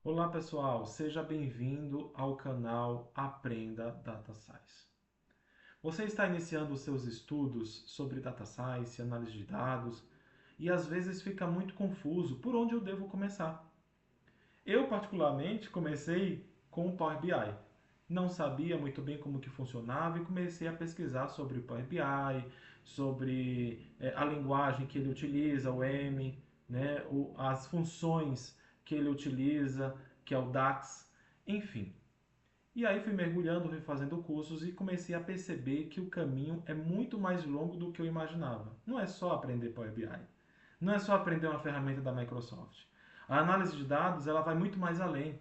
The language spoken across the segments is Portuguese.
Olá pessoal, seja bem-vindo ao canal Aprenda Data Science. Você está iniciando os seus estudos sobre Data Science, análise de dados, e às vezes fica muito confuso por onde eu devo começar. Eu particularmente comecei com o Power BI. Não sabia muito bem como que funcionava e comecei a pesquisar sobre o Power BI, sobre a linguagem que ele utiliza, o M, né, as funções que ele utiliza, que é o DAX, enfim. E aí fui mergulhando, fui fazendo cursos e comecei a perceber que o caminho é muito mais longo do que eu imaginava. Não é só aprender Power BI. Não é só aprender uma ferramenta da Microsoft. A análise de dados ela vai muito mais além.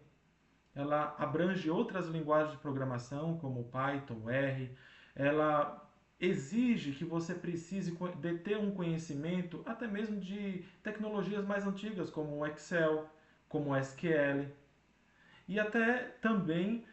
Ela abrange outras linguagens de programação, como Python, R. Ela exige que você precise de ter um conhecimento até mesmo de tecnologias mais antigas, como o Excel, como o SQL, e até também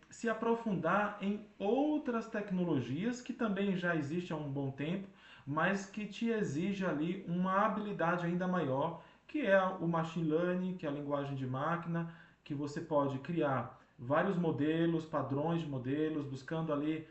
se aprofundar em outras tecnologias que também já existem há um bom tempo, mas que te exige ali uma habilidade ainda maior, que é o machine learning, que é a linguagem de máquina, que você pode criar vários modelos, padrões de modelos, buscando ali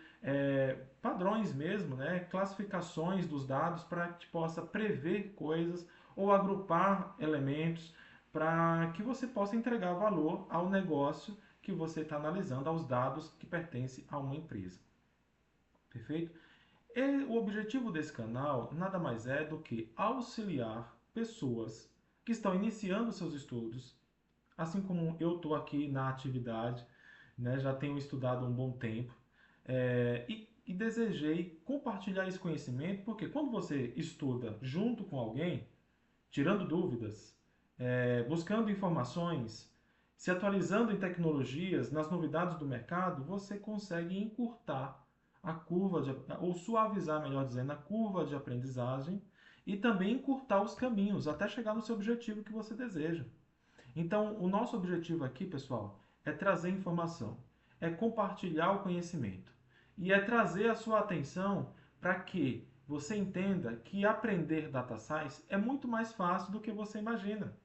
padrões mesmo, né, classificações dos dados para que possa prever coisas ou agrupar elementos para que você possa entregar valor ao negócio que você está analisando, aos dados que pertencem a uma empresa. Perfeito? E o objetivo desse canal nada mais é do que auxiliar pessoas que estão iniciando seus estudos, assim como eu estou aqui na atividade, né, já tenho estudado há um bom tempo, e desejei compartilhar esse conhecimento, porque quando você estuda junto com alguém, tirando dúvidas, buscando informações, se atualizando em tecnologias, nas novidades do mercado, você consegue encurtar a curva, ou suavizar, melhor dizendo, a curva de aprendizagem e também encurtar os caminhos até chegar no seu objetivo que você deseja. Então, o nosso objetivo aqui, pessoal, é trazer informação, é compartilhar o conhecimento e é trazer a sua atenção para que você entenda que aprender data science é muito mais fácil do que você imagina.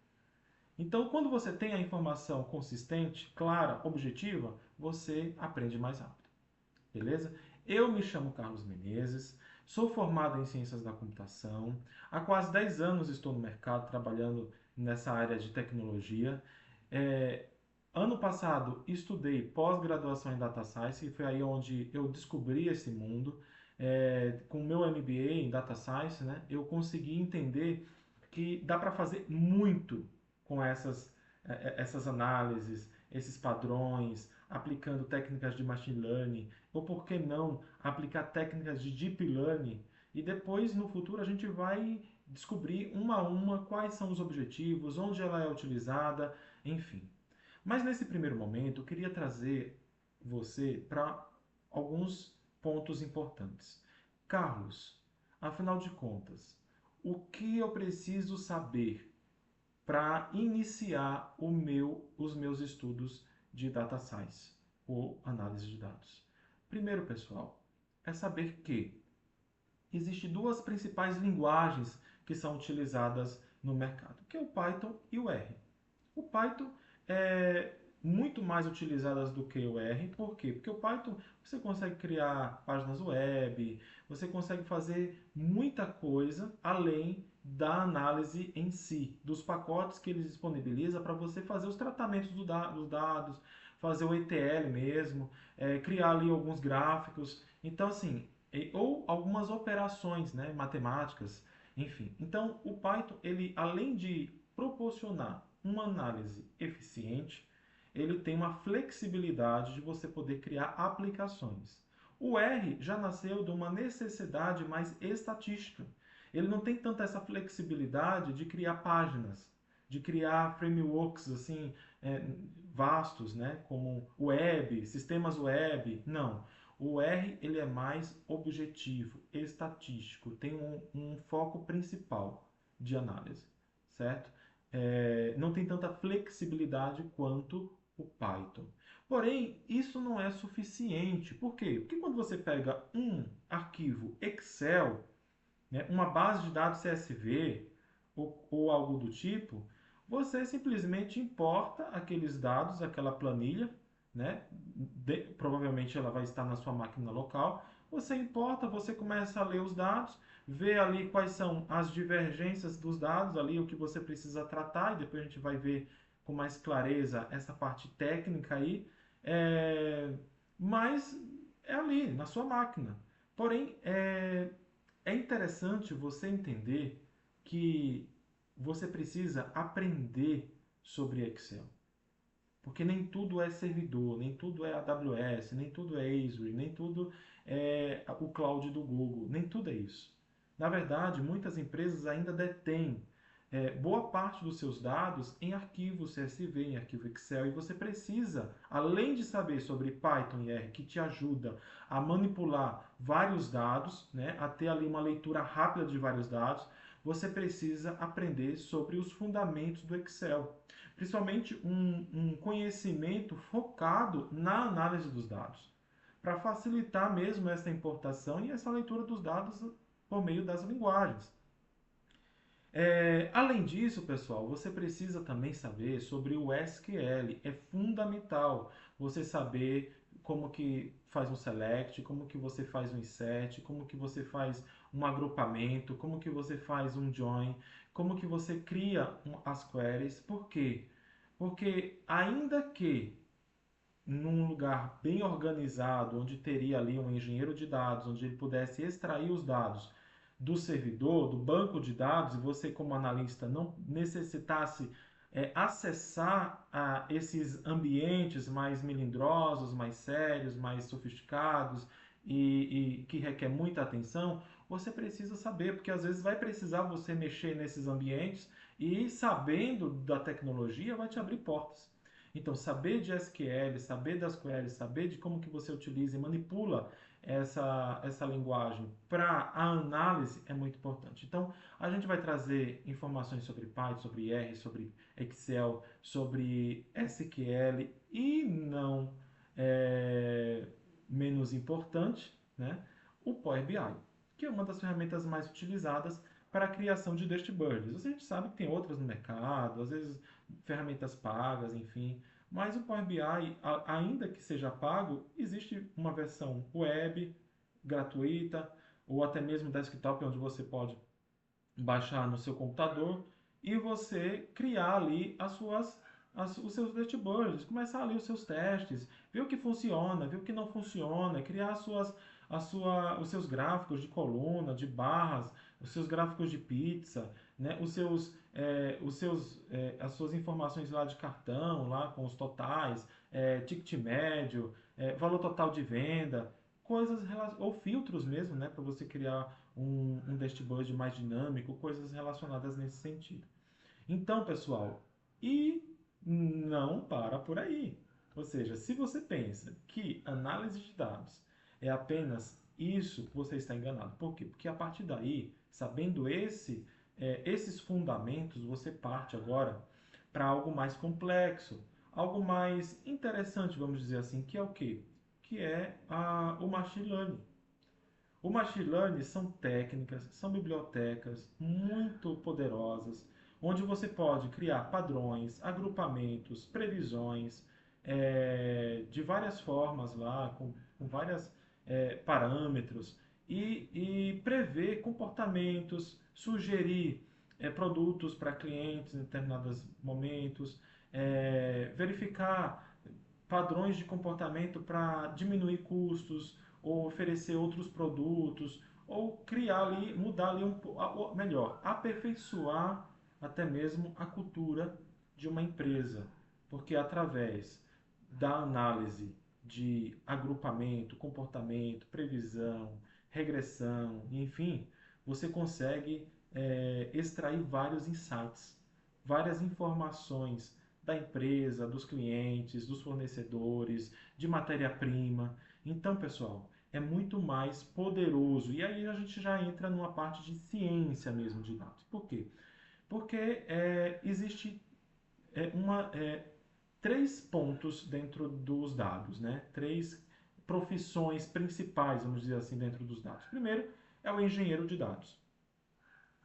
Então, quando você tem a informação consistente, clara, objetiva, você aprende mais rápido. Beleza? Eu me chamo Carlos Menezes, sou formado em Ciências da Computação, há quase 10 anos estou no mercado trabalhando nessa área de tecnologia. É, Ano passado estudei pós-graduação em Data Science e foi aí onde eu descobri esse mundo. Com o meu MBA em Data Science, né, eu consegui entender que dá para fazer muito com essas análises, esses padrões, aplicando técnicas de machine learning, ou por que não aplicar técnicas de deep learning, e depois no futuro a gente vai descobrir uma a uma quais são os objetivos, onde ela é utilizada, enfim. Mas nesse primeiro momento eu queria trazer você para alguns pontos importantes. Carlos, afinal de contas, o que eu preciso saber para iniciar os meus estudos de data science ou análise de dados? Primeiro, pessoal, é saber que existem duas principais linguagens que são utilizadas no mercado, que é o Python e o R. O Python é muito mais utilizado do que o R. Por quê? Porque o Python você consegue criar páginas web, você consegue fazer muita coisa além da análise em si, dos pacotes que ele disponibiliza para você fazer os tratamentos dos dados, fazer o ETL mesmo, criar ali alguns gráficos. Então, assim, ou algumas operações, né, matemáticas, enfim. Então, o Python, ele além de proporcionar uma análise eficiente, ele tem uma flexibilidade de você poder criar aplicações. O R já nasceu de uma necessidade mais estatística. Ele não tem tanta essa flexibilidade de criar páginas, de criar frameworks assim vastos, né, como web, sistemas web. Não. O R ele é mais objetivo, estatístico, tem um foco principal de análise, certo? Não tem tanta flexibilidade quanto o Python. Porém, isso não é suficiente. Por quê? Porque quando você pega um arquivo Excel, né, uma base de dados CSV ou algo do tipo, Você simplesmente importa aqueles dados, aquela planilha, né? Provavelmente ela vai estar na sua máquina local. Você importa, você começa a ler os dados, vê ali quais são as divergências dos dados, ali o que você precisa tratar, e depois a gente vai ver com mais clareza essa parte técnica aí. Mas é ali, na sua máquina. Porém, é interessante você entender que você precisa aprender sobre Excel. Porque nem tudo é servidor, nem tudo é AWS, nem tudo é Azure, nem tudo é o cloud do Google, nem tudo é isso. Na verdade, muitas empresas ainda detêm boa parte dos seus dados em arquivo CSV, em arquivo Excel, e você precisa, além de saber sobre Python e R, que te ajuda a manipular vários dados, né, a ter ali uma leitura rápida de vários dados, você precisa aprender sobre os fundamentos do Excel, principalmente um conhecimento focado na análise dos dados, para facilitar mesmo essa importação e essa leitura dos dados por meio das linguagens. Além disso, pessoal, você precisa também saber sobre o SQL. É fundamental você saber como que faz um select, como que você faz um insert, como que você faz um agrupamento, como que você faz um join, como que você cria as queries. Por quê? Porque ainda que num lugar bem organizado, onde teria ali um engenheiro de dados, onde ele pudesse extrair os dados do servidor, do banco de dados, e você como analista não necessitasse acessar esses ambientes mais melindrosos, mais sérios, mais sofisticados e que requer muita atenção, você precisa saber, porque às vezes vai precisar você mexer nesses ambientes e sabendo da tecnologia vai te abrir portas. Então, saber de SQL, saber das queries, saber de como que você utiliza e manipula essa linguagem para a análise é muito importante. Então, a gente vai trazer informações sobre Python, sobre R, sobre Excel, sobre SQL e não é, menos importante, né, o Power BI, que é uma das ferramentas mais utilizadas para a criação de dashboards. A gente sabe que tem outras no mercado, às vezes ferramentas pagas, enfim. Mas o Power BI, ainda que seja pago, existe uma versão web, gratuita, ou até mesmo desktop, onde você pode baixar no seu computador e você criar ali os seus dashboards, começar ali os seus testes, ver o que funciona, ver o que não funciona, criar os seus gráficos de coluna, de barras, os seus gráficos de pizza, né? As suas informações lá de cartão, lá com os totais, ticket médio, valor total de venda, ou filtros mesmo, né, para você criar um dashboard mais dinâmico, coisas relacionadas nesse sentido. Então, pessoal, e não para por aí. Ou seja, se você pensa que análise de dados é apenas isso, você está enganado. Por quê? Porque a partir daí, sabendo esses fundamentos, você parte agora para algo mais complexo, algo mais interessante, vamos dizer assim, que é o quê? Que é o Machine Learning. O Machine Learning são técnicas, são bibliotecas muito poderosas, onde você pode criar padrões, agrupamentos, previsões, de várias formas lá, com vários parâmetros, e prever comportamentos, sugerir produtos para clientes em determinados momentos, verificar padrões de comportamento para diminuir custos, ou oferecer outros produtos, ou criar ali, mudar ali melhor, aperfeiçoar até mesmo a cultura de uma empresa, porque através da análise de agrupamento, comportamento, previsão, regressão, enfim, você consegue extrair vários insights, várias informações da empresa, dos clientes, dos fornecedores, de matéria-prima. Então, pessoal, é muito mais poderoso. E aí a gente já entra numa parte de ciência mesmo de dados. Por quê? Porque existe uma, três pontos dentro dos dados, né? Três profissões principais, vamos dizer assim, dentro dos dados. Primeiro é o engenheiro de dados.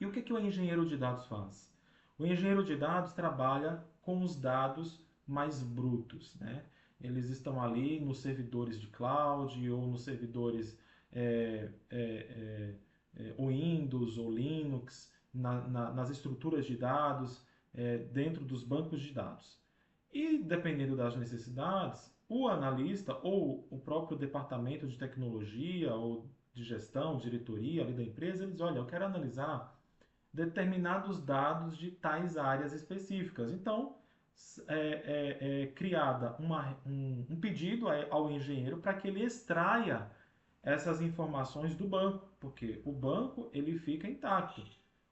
E o que o engenheiro de dados faz? O engenheiro de dados trabalha com os dados mais brutos, né? Eles estão ali nos servidores de cloud ou nos servidores é, é, Windows ou Linux, nas estruturas de dados, dentro dos bancos de dados. E dependendo das necessidades, o analista ou o próprio departamento de tecnologia ou de gestão, diretoria ali da empresa, eles olham, eu quero analisar determinados dados de tais áreas específicas. Então, é criada um pedido ao engenheiro para que ele extraia essas informações do banco, porque o banco ele fica intacto.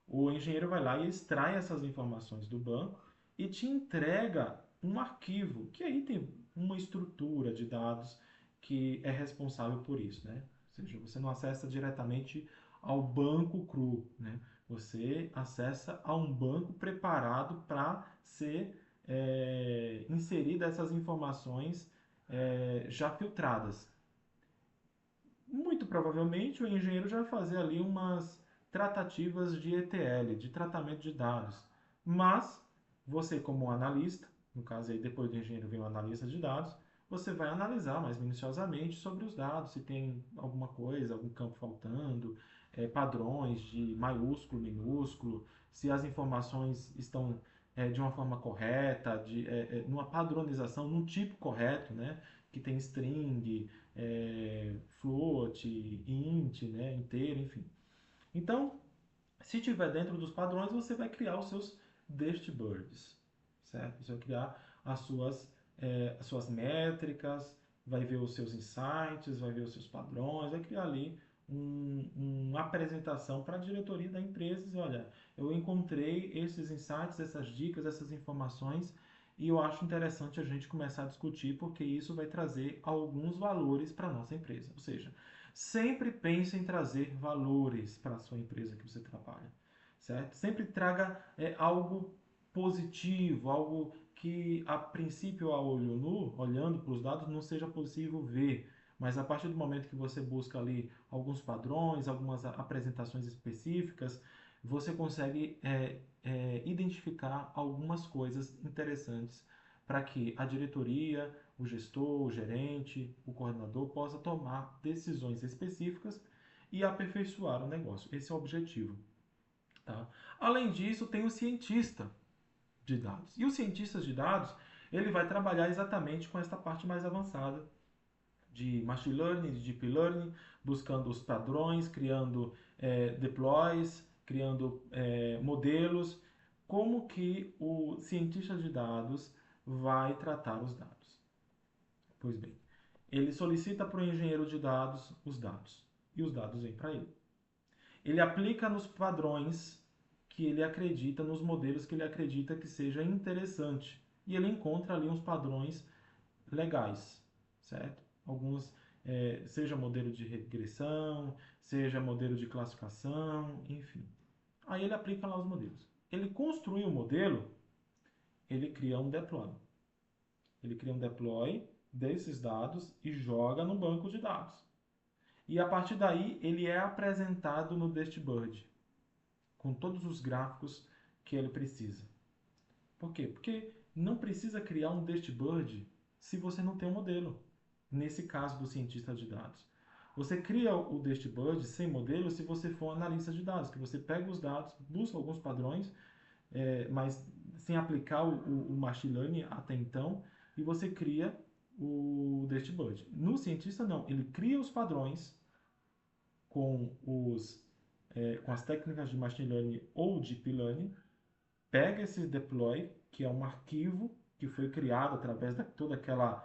O engenheiro vai lá e extrai essas informações do banco e te entrega um arquivo, que aí tem uma estrutura de dados que é responsável por isso, né? Ou seja, você não acessa diretamente ao banco cru, né? Você acessa a um banco preparado para ser inserida essas informações já filtradas. Muito provavelmente o engenheiro já vai fazer ali umas tratativas de ETL, de tratamento de dados. Mas você, como analista, no caso aí depois do engenheiro vem o analista de dados, você vai analisar mais minuciosamente sobre os dados, se tem alguma coisa, algum campo faltando, padrões de maiúsculo, minúsculo, se as informações estão de uma forma correta, numa padronização, num tipo correto, né? Que tem string, float, int, né, inteiro, enfim. Então, se tiver dentro dos padrões, você vai criar os seus dashboards, certo? Você vai criar as suas métricas, vai ver os seus insights, vai ver os seus padrões, vai criar ali uma apresentação para a diretoria da empresa e dizer, olha, eu encontrei esses insights, essas dicas, essas informações e eu acho interessante a gente começar a discutir porque isso vai trazer alguns valores para a nossa empresa. Ou seja, sempre pense em trazer valores para a sua empresa que você trabalha, certo? Sempre traga algo positivo, algo que a princípio a olho nu, olhando para os dados, não seja possível ver. Mas a partir do momento que você busca ali alguns padrões, algumas apresentações específicas, você consegue identificar algumas coisas interessantes para que a diretoria, o gestor, o gerente, o coordenador possa tomar decisões específicas e aperfeiçoar o negócio. Esse é o objetivo. Tá? Além disso, tem o cientista de dados. E o cientista de dados, ele vai trabalhar exatamente com esta parte mais avançada de machine learning, de deep learning, buscando os padrões, criando deploys, criando modelos, como que o cientista de dados vai tratar os dados. Pois bem, ele solicita para o engenheiro de dados os dados e os dados vêm para ele. Ele aplica nos padrões que ele acredita, nos modelos que ele acredita que seja interessante e ele encontra ali uns padrões legais, certo? Alguns, seja modelo de regressão, seja modelo de classificação, enfim. Aí ele aplica lá os modelos. Ele construi o modelo, ele cria um deploy. Ele cria um deploy desses dados e joga no banco de dados. E a partir daí ele é apresentado no dashboard, com todos os gráficos que ele precisa. Por quê? Porque não precisa criar um dashboard se você não tem um modelo. Nesse caso do cientista de dados. Você cria o dashboard sem modelo se você for analista de dados, que você pega os dados, busca alguns padrões, mas sem aplicar o machine learning até então, e você cria o dashboard. No cientista não, ele cria os padrões com, com as técnicas de machine learning ou deep learning, pega esse deploy, que é um arquivo que foi criado através de toda aquela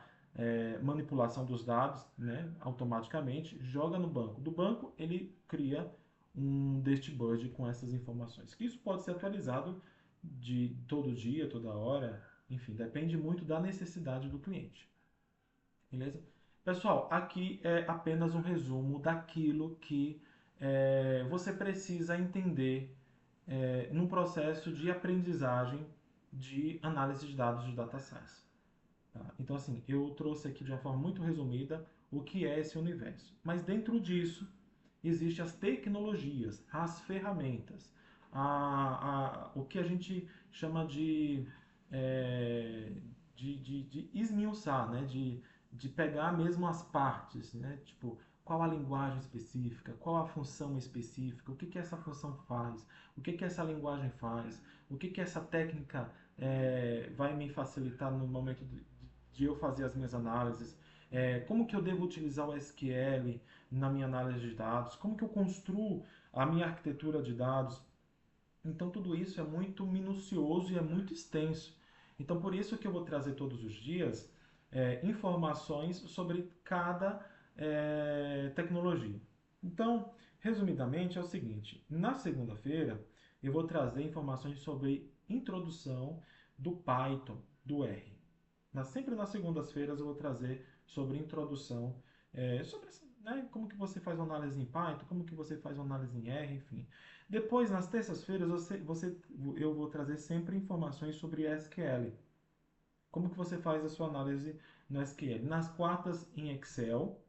manipulação dos dados, né, automaticamente, joga no banco. Do banco, ele cria um dashboard com essas informações. Isso pode ser atualizado de todo dia, toda hora, enfim, depende muito da necessidade do cliente. Beleza? Pessoal, aqui é apenas um resumo daquilo que você precisa entender num processo de aprendizagem de análise de dados de data science. Tá? Então, assim, eu trouxe aqui de uma forma muito resumida o que é esse universo. Mas dentro disso, existem as tecnologias, as ferramentas. o que a gente chama é, de esmiuçar, né? De pegar mesmo as partes, né? Tipo, qual a linguagem específica, qual a função específica, o que que essa função faz, o que que essa linguagem faz, o que que essa técnica vai me facilitar no momento de eu fazer as minhas análises, como que eu devo utilizar o SQL na minha análise de dados, como que eu construo a minha arquitetura de dados. Então tudo isso é muito minucioso e é muito extenso. Então por isso que eu vou trazer todos os dias informações sobre cada tecnologia. Então, resumidamente é o seguinte: na segunda-feira eu vou trazer informações sobre introdução do Python, do R. Sempre nas segundas-feiras eu vou trazer sobre introdução, sobre né, como que você faz uma análise em Python, como que você faz uma análise em R, enfim. Depois, nas terças-feiras, eu vou trazer sempre informações sobre SQL. Como que você faz a sua análise no SQL. Nas quartas, em Excel.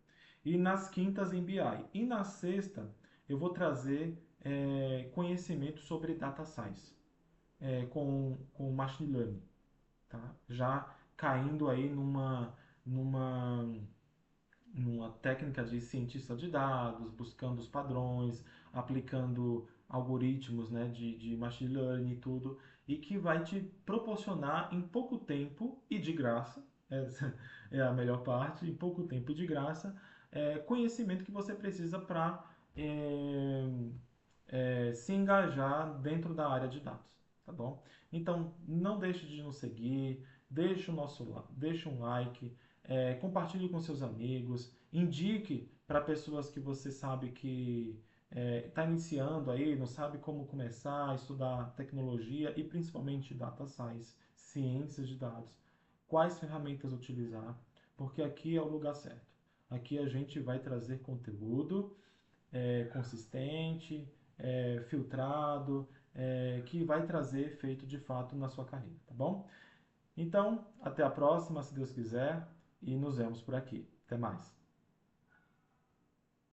E nas quintas, em BI. E na sexta, eu vou trazer conhecimento sobre Data Science, com Machine Learning. Tá? Já caindo aí numa, numa técnica de cientista de dados, buscando os padrões, aplicando algoritmos, né, de machine learning e tudo, e que vai te proporcionar em pouco tempo e de graça, essa é a melhor parte, em pouco tempo e de graça, conhecimento que você precisa para se engajar dentro da área de dados, tá bom? Então, não deixe de nos seguir, deixe um like, compartilhe com seus amigos, indique para pessoas que você sabe que está iniciando aí, não sabe como começar a estudar tecnologia e principalmente data science, ciências de dados, quais ferramentas utilizar, porque aqui é o lugar certo. Aqui a gente vai trazer conteúdo consistente, filtrado, que vai trazer efeito de fato na sua carreira, tá bom? Então, até a próxima, se Deus quiser, e nos vemos por aqui. Até mais.